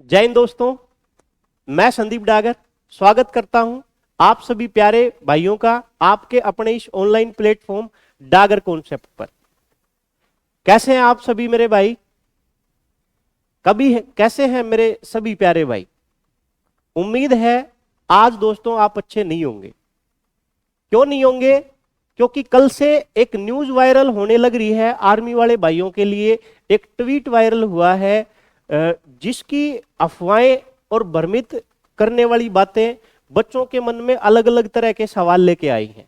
जय हिंद दोस्तों। मैं संदीप डागर स्वागत करता हूं आप सभी प्यारे भाइयों का आपके अपने इस ऑनलाइन प्लेटफॉर्म डागर कॉन्सेप्ट पर। कैसे हैं आप सभी मेरे भाई? कैसे हैं मेरे सभी प्यारे भाई? उम्मीद है आज दोस्तों आप अच्छे नहीं होंगे। क्यों नहीं होंगे? क्योंकि कल से एक न्यूज वायरल होने लग रही है आर्मी वाले भाइयों के लिए। एक ट्वीट वायरल हुआ है जिसकी अफवाहें और भ्रमित करने वाली बातें बच्चों के मन में अलग अलग तरह के सवाल लेके आई हैं।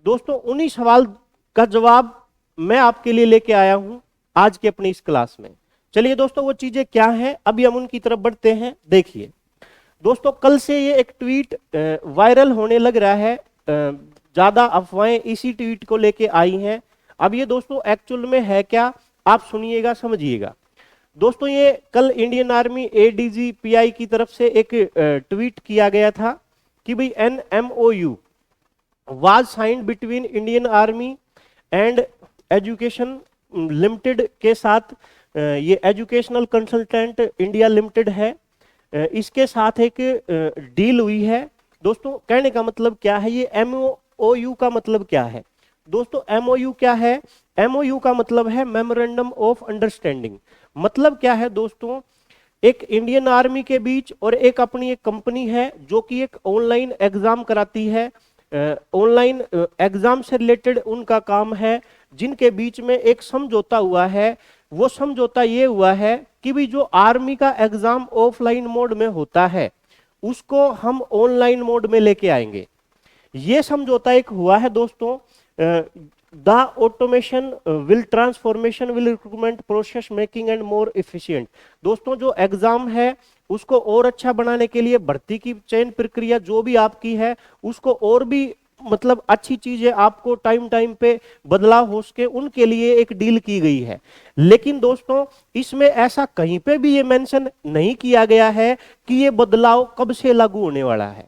दोस्तों उन्हीं सवाल का जवाब मैं आपके लिए लेके आया हूं आज की अपनी इस क्लास में। चलिए दोस्तों वो चीजें क्या हैं अभी हम उनकी तरफ बढ़ते हैं। देखिए दोस्तों कल से ये एक ट्वीट वायरल होने लग रहा है। ज्यादा अफवाहें इसी ट्वीट को लेके आई हैं। अब ये दोस्तों एक्चुअल में है क्या, आप सुनिएगा समझिएगा। दोस्तों ये कल इंडियन आर्मी एडीजीपीआई की तरफ से एक ट्वीट किया गया था कि भाई an MOU was signed between Indian army and education limited के साथ। ये एजुकेशनल कंसल्टेंट इंडिया लिमिटेड है, इसके साथ एक डील हुई है। दोस्तों कहने का मतलब क्या है, ये MOU का मतलब क्या है? दोस्तों MOU क्या है? MOU का मतलब है मेमोरेंडम ऑफ अंडरस्टैंडिंग। मतलब क्या है दोस्तों, एक इंडियन आर्मी के बीच और एक अपनी एक कंपनी है जो कि एक ऑनलाइन एग्जाम कराती है। ऑनलाइन एग्जाम से रिलेटेड उनका काम है, जिनके बीच में एक समझौता हुआ है। वो समझौता ये हुआ है कि भी जो आर्मी का एग्जाम ऑफलाइन मोड में होता है उसको हम ऑनलाइन मोड में लेके आएंगे। ये समझौता एक हुआ है दोस्तों। The automation will transformation will recruitment process making and more efficient. दोस्तों जो एग्जाम है उसको और अच्छा बनाने के लिए भर्ती की चयन प्रक्रिया जो भी आपकी है उसको और भी मतलब अच्छी चीजें आपको टाइम टाइम पे बदलाव हो सके उनके लिए एक डील की गई है। लेकिन दोस्तों इसमें ऐसा कहीं पे भी ये मेंशन नहीं किया गया है कि ये बदलाव कब से लागू होने वाला है।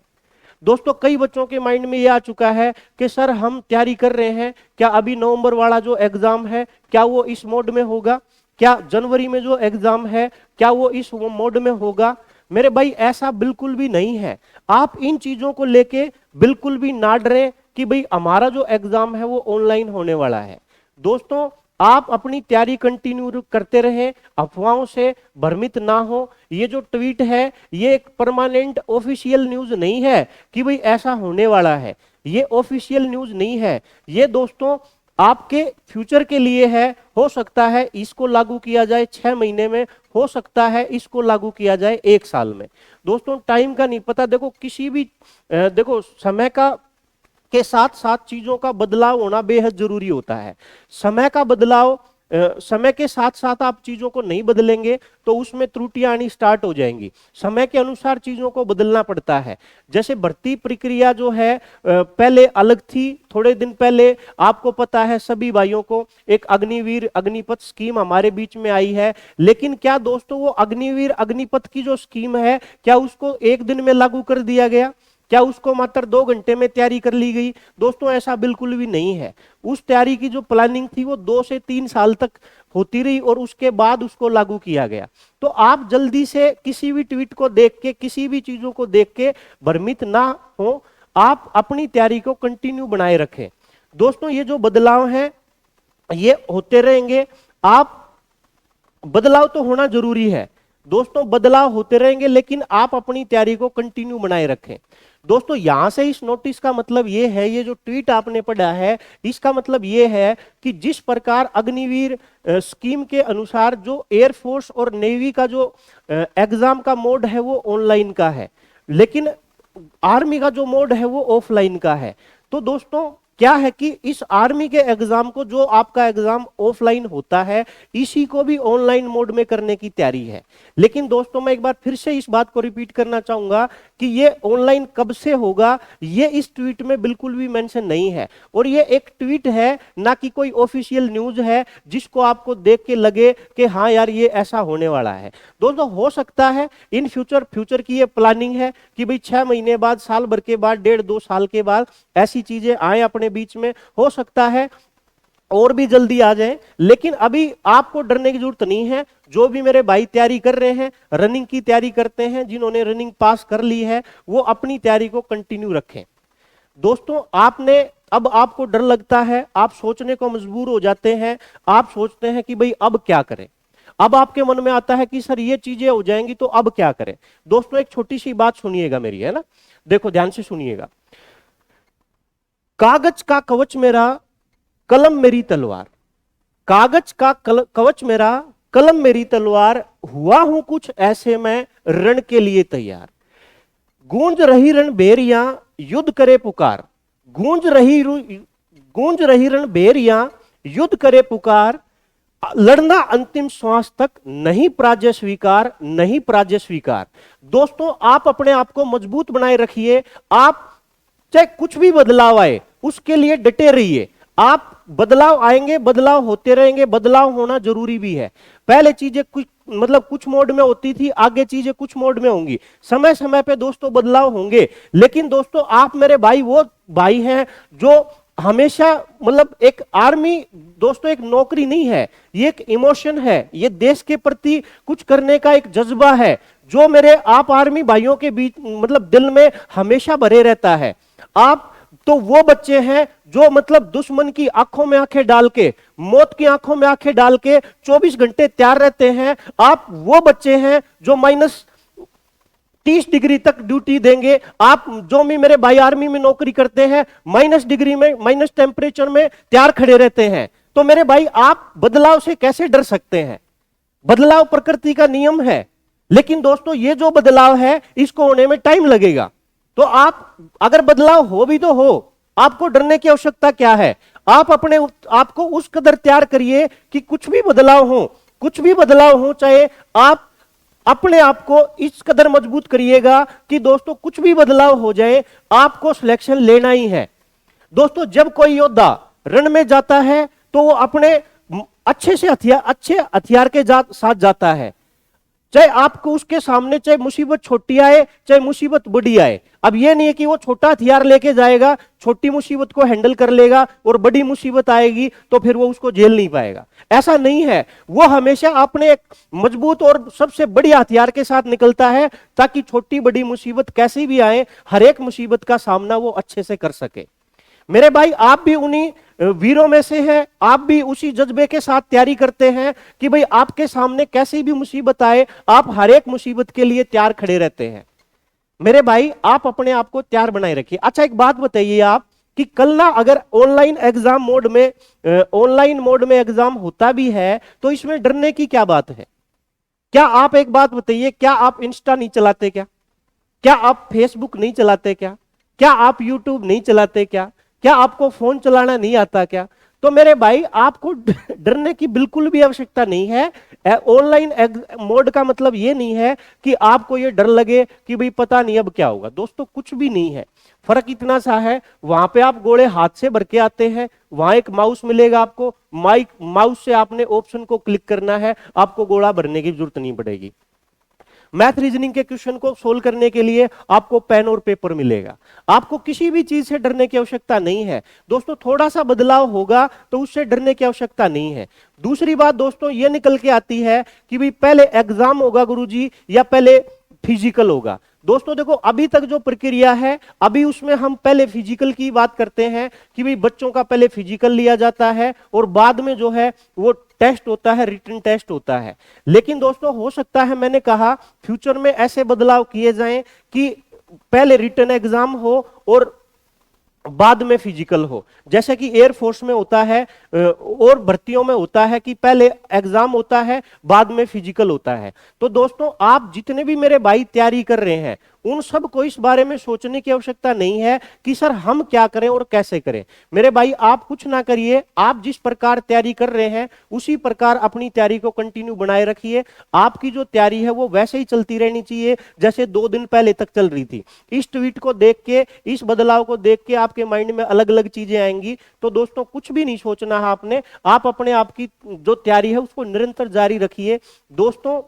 दोस्तों कई बच्चों के माइंड में ये आ चुका है कि सर हम तैयारी कर रहे हैं, क्या अभी नवंबर वाला जो एग्जाम है क्या वो इस मोड में होगा, क्या जनवरी में जो एग्जाम है क्या वो इस मोड में होगा? मेरे भाई ऐसा बिल्कुल भी नहीं है। आप इन चीजों को लेके बिल्कुल भी ना डरें कि भाई हमारा जो एग्जाम है वो ऑनलाइन होने वाला है। दोस्तों आप अपनी तैयारी कंटिन्यू करते रहें, अफवाहों से भ्रमित ना हो। ये जो ट्वीट है ये एक परमानेंट ऑफिशियल न्यूज नहीं है कि भाई ऐसा होने वाला है। ये ऑफिशियल न्यूज नहीं है। ये दोस्तों आपके फ्यूचर के लिए है। हो सकता है इसको लागू किया जाए 6 महीने में, हो सकता है इसको लागू किया जाए 1 साल में। दोस्तों टाइम का नहीं पता। देखो किसी भी देखो समय का के साथ साथ चीजों का बदलाव होना बेहद जरूरी होता है। समय का बदलाव समय के साथ साथ आप चीजों को नहीं बदलेंगे तो उसमें त्रुटियां आनी स्टार्ट हो जाएंगी। समय के अनुसार चीजों को बदलना पड़ता है। जैसे भर्ती प्रक्रिया जो है पहले अलग थी। थोड़े दिन पहले आपको पता है सभी भाइयों को एक अग्निवीर अग्निपथ स्कीम हमारे बीच में आई है। लेकिन क्या दोस्तों वो अग्निवीर अग्निपथ की जो स्कीम है क्या उसको एक दिन में लागू कर दिया गया? क्या उसको मात्र 2 घंटे में तैयारी कर ली गई? दोस्तों ऐसा बिल्कुल भी नहीं है। उस तैयारी की जो प्लानिंग थी वो 2 से 3 साल तक होती रही और उसके बाद उसको लागू किया गया। तो आप जल्दी से किसी भी ट्वीट को देख के किसी भी चीजों को देख के भ्रमित ना हो। आप अपनी तैयारी को कंटिन्यू बनाए रखें। दोस्तों ये जो बदलाव है ये होते रहेंगे। आप बदलाव तो होना जरूरी है दोस्तों, बदलाव होते रहेंगे, लेकिन आप अपनी तैयारी को कंटिन्यू बनाए रखें। दोस्तों यहां से इस नोटिस का मतलब ये है, ये जो ट्वीट आपने पढ़ा है इसका मतलब ये है कि जिस प्रकार अग्निवीर स्कीम के अनुसार जो एयरफोर्स और नेवी का जो एग्जाम का मोड है वो ऑनलाइन का है, लेकिन आर्मी का जो मोड है वो ऑफलाइन का है। तो दोस्तों क्या है कि इस आर्मी के एग्जाम को, जो आपका एग्जाम ऑफलाइन होता है, इसी को भी ऑनलाइन मोड में करने की तैयारी है। लेकिन दोस्तों मैं एक बार फिर से इस बात को रिपीट करना चाहूंगा कि ये ऑनलाइन कब से होगा ये इस ट्वीट में बिल्कुल भी मेंशन नहीं है। और ये एक ट्वीट है ना कि कोई ऑफिशियल न्यूज है जिसको आपको देख के लगे कि हाँ यार ये ऐसा होने वाला है। दोस्तों हो सकता है इन फ्यूचर की ये प्लानिंग है कि भाई 6 महीने बाद, साल भर के बाद, 1.5-2 साल के बाद ऐसी चीजें आए अपने बीच में। हो सकता है और भी जल्दी आ जाए, लेकिन अभी आपको डरने की जरूरत नहीं है। जो भी मेरे भाई तैयारी कर रहे हैं, रनिंग की तैयारी करते हैं, जिन्होंने रनिंग पास कर ली है, वो अपनी तैयारी को कंटिन्यू रखें। दोस्तों आपने, अब आपको डर लगता है, आप सोचने को मजबूर हो जाते हैं, आप सोचते हैं कि भाई अब क्या करें। अब आपके मन में आता है कि सर ये चीजें हो जाएंगी तो अब क्या करें। दोस्तों एक छोटी सी बात सुनिएगा मेरी, है ना, देखो ध्यान से सुनिएगा। कागज का कवच मेरा, कलम मेरी तलवार। कागज का कवच मेरा, कलम मेरी तलवार, हुआ हूं कुछ ऐसे मैं रण के लिए तैयार। गूंज रही रणभेरियां, युद्ध करे पुकार। गूंज रही रणभेरियां, युद्ध करे पुकार। लड़ना अंतिम श्वास तक, नहीं पराजय स्वीकार, नहीं पराजय स्वीकार। दोस्तों आप अपने आप को मजबूत बनाए रखिए। आप चाहे कुछ भी बदलाव आए उसके लिए डटे रहिए। आप बदलाव आएंगे, बदलाव होते रहेंगे, बदलाव होना जरूरी भी है। पहले चीजें कुछ मतलब कुछ मोड में होती थी, आगे चीजें कुछ मोड में होंगी। समय समय पे दोस्तों बदलाव होंगे। लेकिन दोस्तों आप मेरे भाई वो भाई हैं जो हमेशा, मतलब एक आर्मी दोस्तों एक नौकरी नहीं है, ये एक इमोशन है, ये देश के प्रति कुछ करने का एक जज्बा है जो मेरे आप आर्मी भाइयों के बीच मतलब दिल में हमेशा भरे रहता है। आप तो वो बच्चे हैं जो मतलब दुश्मन की आंखों में आंखें डाल के, मौत की आंखों में आंखें डाल के 24 घंटे तैयार रहते हैं। आप वो बच्चे हैं जो -30 डिग्री तक ड्यूटी देंगे। आप जो भी मेरे भाई आर्मी में नौकरी करते हैं, -डिग्री में, माइनस टेम्परेचर में तैयार खड़े रहते हैं। तो मेरे भाई आप बदलाव से कैसे डर सकते हैं? बदलाव प्रकृति का नियम है। लेकिन दोस्तों ये जो बदलाव है इसको होने में टाइम लगेगा। तो आप अगर बदलाव हो भी तो हो, आपको डरने की आवश्यकता क्या है? आप अपने आपको उस कदर तैयार करिए कि कुछ भी बदलाव हो, कुछ भी बदलाव हो, चाहे आप अपने आप को इस कदर मजबूत करिएगा कि दोस्तों कुछ भी बदलाव हो जाए आपको सिलेक्शन लेना ही है। दोस्तों जब कोई योद्धा रण में जाता है तो वो अपने अच्छे हथियार के साथ जाता है। चाहे आपको उसके सामने चाहे मुसीबत छोटी आए चाहे मुसीबत बड़ी आए। अब यह नहीं है कि वो छोटा हथियार लेके जाएगा, छोटी मुसीबत को हैंडल कर लेगा और बड़ी मुसीबत आएगी तो फिर वो उसको झेल नहीं पाएगा। ऐसा नहीं है। वो हमेशा अपने एक मजबूत और सबसे बड़ी हथियार के साथ निकलता है ताकि छोटी बड़ी मुसीबत कैसी भी आए, हर एक मुसीबत का सामना वो अच्छे से कर सके। मेरे भाई आप भी उन्हीं वीरों में से हैं, आप भी उसी जज्बे के साथ तैयारी करते हैं कि भाई आपके सामने कैसी भी मुसीबत आए आप हर एक मुसीबत के लिए तैयार खड़े रहते हैं। मेरे भाई आप अपने आप को तैयार बनाए रखिए। अच्छा एक बात बताइए आप कि कल ना अगर ऑनलाइन मोड में एग्जाम होता भी है तो इसमें डरने की क्या बात है? क्या आप एक बात बताइए, क्या आप इंस्टा नहीं चलाते क्या? क्या आप फेसबुक नहीं चलाते क्या आप यूट्यूब नहीं चलाते क्या आपको फोन चलाना नहीं आता क्या? तो मेरे भाई आपको डरने की बिल्कुल भी आवश्यकता नहीं है। ऑनलाइन मोड का मतलब ये नहीं है कि आपको ये डर लगे कि भाई पता नहीं अब क्या होगा। दोस्तों कुछ भी नहीं है, फर्क इतना सा है वहां पे आप गोले हाथ से भर के आते हैं, वहां एक माउस मिलेगा आपको, माउस से आपने ऑप्शन को क्लिक करना है, आपको गोला भरने की जरूरत नहीं पड़ेगी। मैथ रीजनिंग के क्वेश्चन को सोल्व करने के लिए आपको पेन और पेपर मिलेगा। आपको किसी भी चीज से डरने की आवश्यकता नहीं है। दोस्तों थोड़ा सा बदलाव होगा तो उससे डरने की आवश्यकता नहीं है। दूसरी बात दोस्तों ये निकल के आती है कि भाई पहले एग्जाम होगा गुरुजी या पहले फिजिकल होगा। दोस्तों देखो अभी तक जो प्रक्रिया है अभी उसमें हम पहले फिजिकल की बात करते हैं कि भाई बच्चों का पहले फिजिकल लिया जाता है और बाद में जो है वो टेस्ट होता है, रिटन टेस्ट होता है। लेकिन दोस्तों हो सकता है, मैंने कहा फ्यूचर में ऐसे बदलाव किए जाएं कि पहले रिटन एग्जाम हो और बाद में फिजिकल हो। जैसे कि एयरफोर्स में होता है और भर्तियों में होता है कि पहले एग्जाम होता है बाद में फिजिकल होता है। तो दोस्तों आप जितने भी मेरे भाई तैयारी कर रहे हैं उन सब को इस बारे में सोचने की आवश्यकता नहीं है कि सर हम क्या करें और कैसे करें। मेरे भाई आप कुछ ना करिए, आप जिस प्रकार तैयारी कर रहे हैं उसी प्रकार अपनी तैयारी को कंटिन्यू बनाए रखिए। आपकी जो तैयारी है वो वैसे ही चलती रहनी चाहिए जैसे 2 दिन पहले तक चल रही थी। इस ट्वीट को देख के, इस बदलाव को देख के आपके माइंड में अलग अलग चीजें आएंगी। तो दोस्तों कुछ भी नहीं सोचना है आपने, आप अपने आप की जो तैयारी है उसको निरंतर जारी रखिए। दोस्तों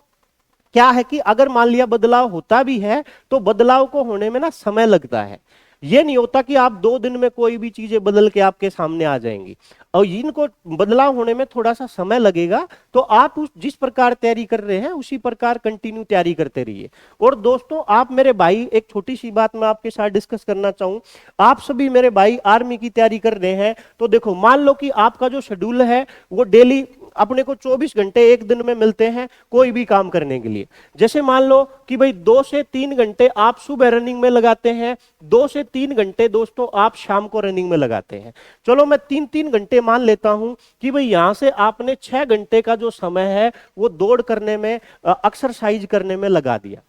क्या है कि अगर मान लिया बदलाव होता भी है तो बदलाव को होने में ना समय लगता है। ये नहीं होता कि आप 2 दिन में कोई भी चीजें बदल के आपके सामने आ जाएंगी, और इनको बदलाव होने में थोड़ा सा समय लगेगा। तो आप उस जिस प्रकार तैयारी कर रहे हैं उसी प्रकार कंटिन्यू तैयारी करते रहिए। और दोस्तों आप मेरे भाई, एक छोटी सी बात मैं आपके साथ डिस्कस करना चाहूं, आप सभी मेरे भाई आर्मी की तैयारी कर रहे हैं, तो देखो मान लो कि आपका जो शेड्यूल है वो डेली अपने को 24 घंटे एक दिन में मिलते हैं कोई भी काम करने के लिए। जैसे मान लो कि भाई 2 से 3 घंटे आप सुबह रनिंग में लगाते हैं, 2 से 3 घंटे दोस्तों आप शाम को रनिंग में लगाते हैं। चलो मैं 3-3 घंटे मान लेता हूं कि भाई यहां से आपने 6 घंटे का जो समय है वो दौड़ करने में, एक्सरसाइज करने में लगा दिया।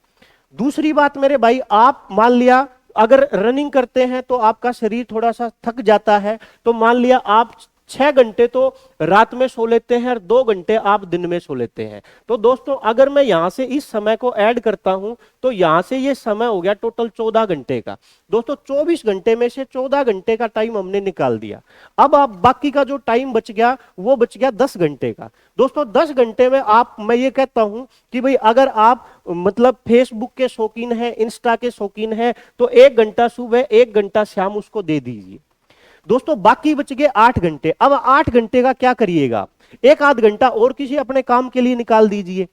दूसरी बात मेरे भाई, आप मान लिया अगर रनिंग करते हैं तो आपका शरीर थोड़ा सा थक जाता है, तो मान लिया आप 6 घंटे तो रात में सो लेते हैं और 2 घंटे आप दिन में सो लेते हैं। तो दोस्तों अगर मैं यहां से इस समय को ऐड करता हूं तो यहां से ये समय हो गया टोटल 14 घंटे का। दोस्तों 24 घंटे में से 14 घंटे का टाइम हमने निकाल दिया। अब आप बाकी का जो टाइम बच गया वो बच गया 10 घंटे का। दोस्तों 10 घंटे में आप, मैं ये कहता हूं कि भाई अगर आप मतलब फेसबुक के शौकीन है, इंस्टा के शौकीन है, तो 1 घंटा सुबह 1 घंटा शाम उसको दे दीजिए। दोस्तों बाकी बच गए 8 घंटे। अब 8 घंटे का क्या करिएगा, एक आध घंटा और किसी अपने काम के लिए निकाल दीजिए,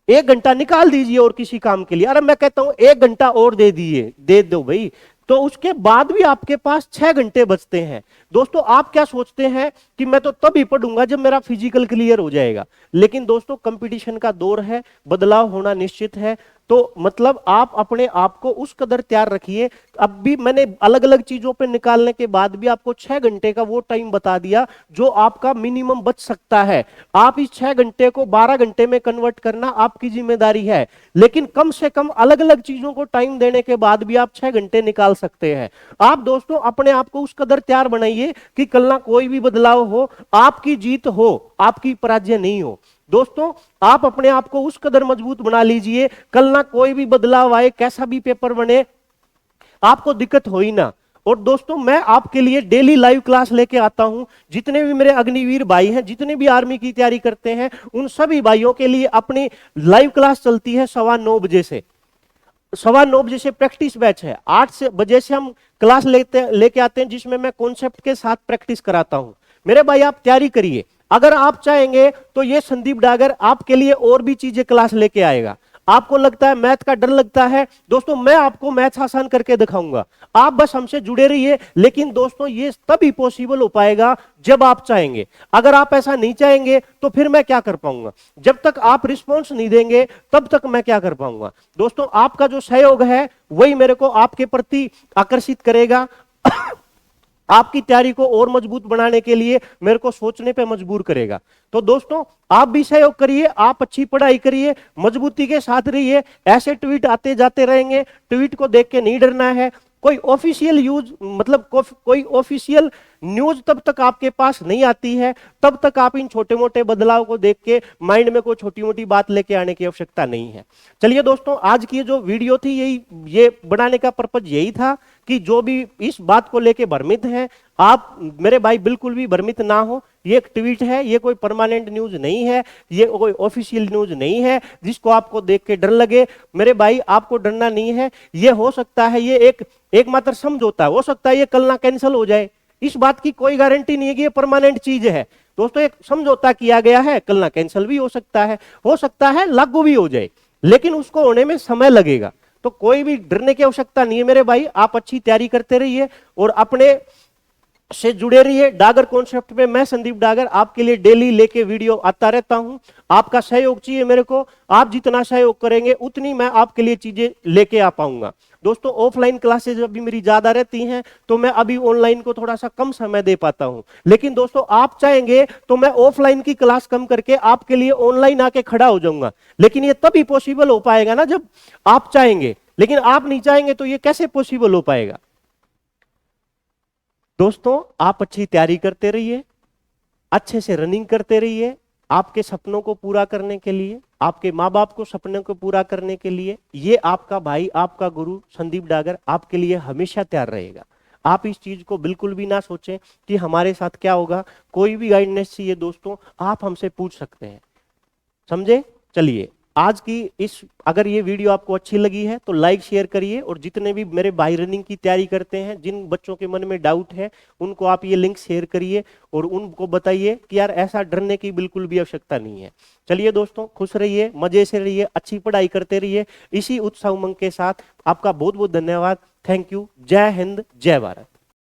1 घंटा निकाल दीजिए और किसी काम के लिए। अरे मैं कहता हूं 1 घंटा और दे दो भाई, तो उसके बाद भी आपके पास 6 घंटे बचते हैं। दोस्तों आप क्या सोचते हैं कि मैं तो तभी पढ़ूंगा जब मेरा फिजिकल क्लियर हो जाएगा, लेकिन दोस्तों कंपटीशन का दौर है, बदलाव होना निश्चित है। तो मतलब आप अपने आप को उस कदर तैयार रखिए। अब भी मैंने अलग अलग चीजों पे निकालने के बाद भी आपको 6 घंटे का वो टाइम बता दिया जो आपका मिनिमम बच सकता है। आप इस 6 घंटे को 12 घंटे में कन्वर्ट करना आपकी जिम्मेदारी है, लेकिन कम से कम अलग अलग चीजों को टाइम देने के बाद भी आप 6 घंटे निकाल सकते हैं। आप दोस्तों अपने आप को उस कदर तैयार बनाइए कि कल ना कोई भी बदलाव हो, आपकी जीत हो, आपकी पराजय नहीं हो। दोस्तों आप अपने आप को उस कदर मजबूत बना लीजिए, कल ना कोई भी बदलाव आए, कैसा भी पेपर बने, आपको दिक्कत हो ही ना। और दोस्तों मैं आपके लिए डेली लाइव क्लास लेके आता हूं। जितने भी मेरे अग्निवीर भाई हैं, जितने भी आर्मी की तैयारी करते हैं, उन सभी भाइयों के लिए अपनी लाइव क्लास चलती है 9:15 बजे से। 9:15 बजे से प्रैक्टिस बैच है, 8 बजे से हम क्लास लेके आते हैं, जिसमें मैं कॉन्सेप्ट के साथ प्रैक्टिस कराता हूं। मेरे भाई आप तैयारी करिए। अगर आप चाहेंगे तो ये संदीप डागर आपके लिए और भी चीजें क्लास लेके आएगा। आपको लगता है मैथ का डर लगता है, दोस्तों मैं आपको मैथ आसान करके दिखाऊंगा, आप बस हमसे जुड़े रहिए। लेकिन दोस्तों ये तभी पॉसिबल हो पाएगा जब आप चाहेंगे। अगर आप ऐसा नहीं चाहेंगे तो फिर मैं क्या कर पाऊंगा, जब तक आप रिस्पॉन्स नहीं देंगे तब तक मैं क्या कर पाऊंगा। दोस्तों आपका जो सहयोग है वही मेरे को आपके प्रति आकर्षित करेगा, आपकी तैयारी को और मजबूत बनाने के लिए मेरे को सोचने पे मजबूर करेगा। तो दोस्तों आप भी सहयोग करिए, आप अच्छी पढ़ाई करिए, मजबूती के साथ रहिए। ऐसे ट्वीट आते जाते रहेंगे, ट्वीट को देख के नहीं डरना है। कोई ऑफिशियल यूज मतलब कोई ऑफिशियल न्यूज तब तक आपके पास नहीं आती है, तब तक आप इन छोटे मोटे बदलाव को देख के माइंड में कोई छोटी मोटी बात लेके आने की आवश्यकता नहीं है। चलिए दोस्तों आज की जो वीडियो थी ये बनाने का पर्पज यही था कि जो भी इस बात को लेके भ्रमित हैं, आप मेरे भाई बिल्कुल भी भ्रमित ना हो। ये एक ट्वीट है, ये कोई परमानेंट न्यूज नहीं है, ये कोई ऑफिशियल न्यूज नहीं है जिसको आपको देख के डर लगे। मेरे भाई आपको डरना नहीं है। ये हो सकता है ये एक मात्र समझौता, हो सकता है ये कल ना कैंसिल हो जाए, इस बात की कोई गारंटी नहीं है कि ये परमानेंट चीज है। दोस्तों एक समझौता किया गया है, कल ना कैंसिल भी हो सकता है लागू भी हो जाए, लेकिन उसको होने में समय लगेगा। तो कोई भी डरने की आवश्यकता नहीं है मेरे भाई, आप अच्छी तैयारी करते रहिए और अपने से जुड़े रहिए। डागर कॉन्सेप्ट में मैं संदीप डागर आपके लिए डेली लेके वीडियो आता रहता हूं। आपका सहयोग चाहिए मेरे को, आप जितना सहयोग करेंगे उतनी मैं आपके लिए चीजें लेके आ पाऊंगा। दोस्तों ऑफलाइन क्लासेज अभी मेरी ज्यादा रहती हैं, तो मैं अभी ऑनलाइन को थोड़ा सा कम समय दे पाता हूं। लेकिन दोस्तों आप चाहेंगे तो मैं ऑफलाइन की क्लास कम करके आपके लिए ऑनलाइन आके खड़ा हो जाऊंगा, लेकिन ये तभी पॉसिबल हो पाएगा ना जब आप चाहेंगे। लेकिन आप नहीं चाहेंगे तो ये कैसे पॉसिबल हो पाएगा। दोस्तों आप अच्छी तैयारी करते रहिए, अच्छे से रनिंग करते रहिए, आपके सपनों को पूरा करने के लिए, आपके माँ बाप को सपनों को पूरा करने के लिए ये आपका भाई, आपका गुरु संदीप डागर आपके लिए हमेशा तैयार रहेगा। आप इस चीज को बिल्कुल भी ना सोचें कि हमारे साथ क्या होगा। कोई भी गाइडेंस चाहिए दोस्तों आप हमसे पूछ सकते हैं, समझे। चलिए आज की इस, अगर ये वीडियो आपको अच्छी लगी है तो लाइक शेयर करिए, और जितने भी मेरे भाई रनिंग की तैयारी करते हैं, जिन बच्चों के मन में डाउट है, उनको आप ये लिंक शेयर करिए और उनको बताइए कि यार ऐसा डरने की बिल्कुल भी आवश्यकता नहीं है। चलिए दोस्तों, खुश रहिए, मजे से रहिए, अच्छी पढ़ाई करते रहिए, इसी उत्साह उमंग के साथ। आपका बहुत बहुत धन्यवाद। Thank you. जय हिंद, जय भारत।